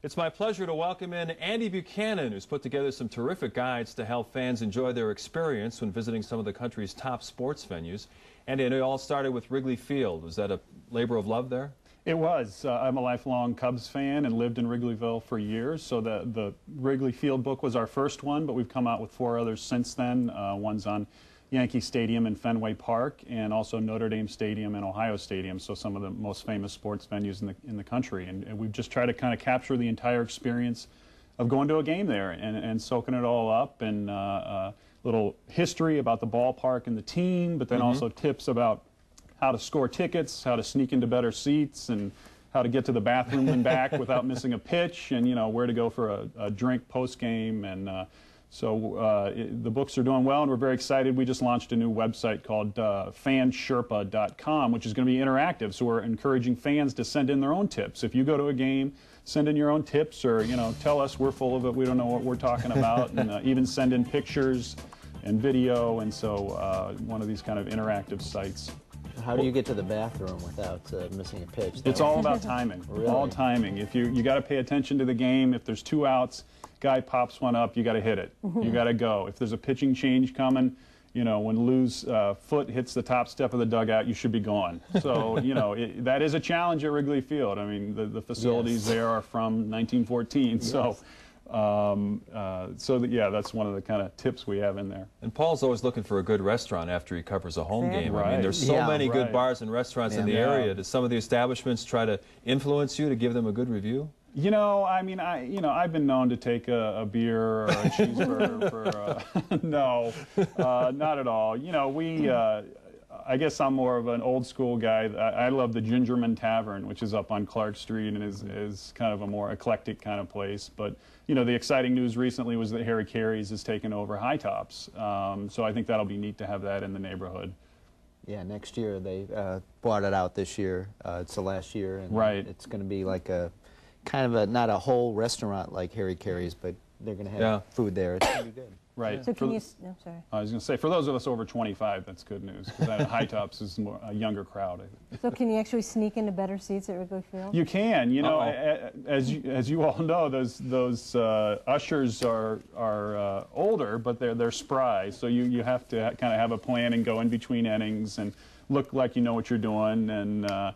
It's my pleasure to welcome in Andy Buchanan, who's put together some terrific guides to help fans enjoy their experience when visiting some of the country's top sports venues. Andy, I know it all started with Wrigley Field. Was that a labor of love there? It was. I'm a lifelong Cubs fan and lived in Wrigleyville for years, so the Wrigley Field book was our first one, but we've come out with 4 others since then. One's on Yankee Stadium in Fenway Park and also Notre Dame Stadium and Ohio Stadium, so some of the most famous sports venues in the country. And we've just tried to kind of capture the entire experience of going to a game there and soaking it all up, and little history about the ballpark and the team, but then also tips about how to score tickets, how to sneak into better seats, and how to get to the bathroom and back without missing a pitch, and where to go for a drink post-game. And so the books are doing well, and we're very excited. We just launched a new website called FanSherpa.com, which is going to be interactive. So we're encouraging fans to send in their own tips. If you go to a game, send in your own tips, or tell us we're full of it, we don't know what we're talking about, and even send in pictures and video. And so one of these kind of interactive sites. How do you get to the bathroom without missing a pitch? It's all about timing. Really? All timing. If you got to pay attention to the game. If there's 2 outs, guy pops one up, you got to hit it. You got to go. If there's a pitching change coming, when Lou's foot hits the top step of the dugout, you should be gone. So that is a challenge at Wrigley Field. I mean, the facilities there are from 1914. Yes. So. Yeah, that's one of the kind of tips we have in there. And Paul's always looking for a good restaurant after he covers a home game. Right. I mean, there's so many good bars and restaurants in the area. Do some of the establishments try to influence you to give them a good review? I mean, I've been known to take a beer or a cheeseburger for no, not at all. I guess I'm more of an old school guy. I love the Gingerman Tavern, which is up on Clark Street and is kind of a more eclectic kind of place. But, the exciting news recently was that Harry Carey's has taken over High Tops. So I think that'll be neat to have that in the neighborhood. Yeah, next year they bought it out this year. It's the last year. And right. It's going to be like a kind of not a whole restaurant like Harry Carey's, but they're going to have food there. It's going to be good. Right. So can you, I'm sorry. I was going to say, for those of us over 25, that's good news, because High Tops is more a younger crowd. So can you actually sneak into better seats at Wrigley Field? You can. As you all know, those ushers are older, but they're spry. So you have to kind of have a plan and go in between innings and look like you know what you're doing. And I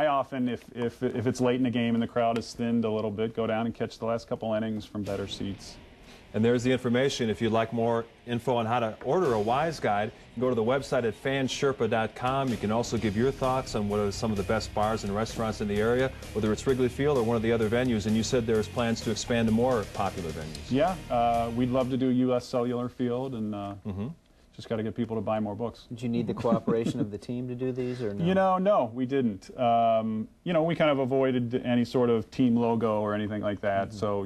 often, if it's late in the game and the crowd is thinned a little bit, go down and catch the last couple innings from better seats. And there's the information. If you'd like more info on how to order a Wise Guide, you can go to the website at FanSherpa.com. You can also give your thoughts on what are some of the best bars and restaurants in the area, whether it's Wrigley Field or one of the other venues. And you said there's plans to expand to more popular venues. Yeah, we'd love to do U.S. Cellular Field, and just got to get people to buy more books. Did you need the cooperation of the team to do these, or no? No, we didn't. We kind of avoided any sort of team logo or anything like that. So,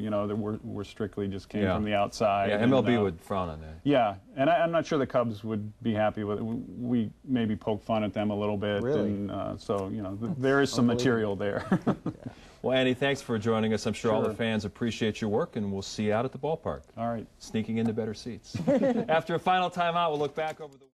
we're strictly just came from the outside. Yeah, MLB would frown on that. Yeah, and I'm not sure the Cubs would be happy with it. We maybe poke fun at them a little bit. Really? And so, there is some material there. Well, Andy, thanks for joining us. I'm sure all the fans appreciate your work, and we'll see you out at the ballpark. All right. Sneaking into better seats. After a final timeout, we'll look back over the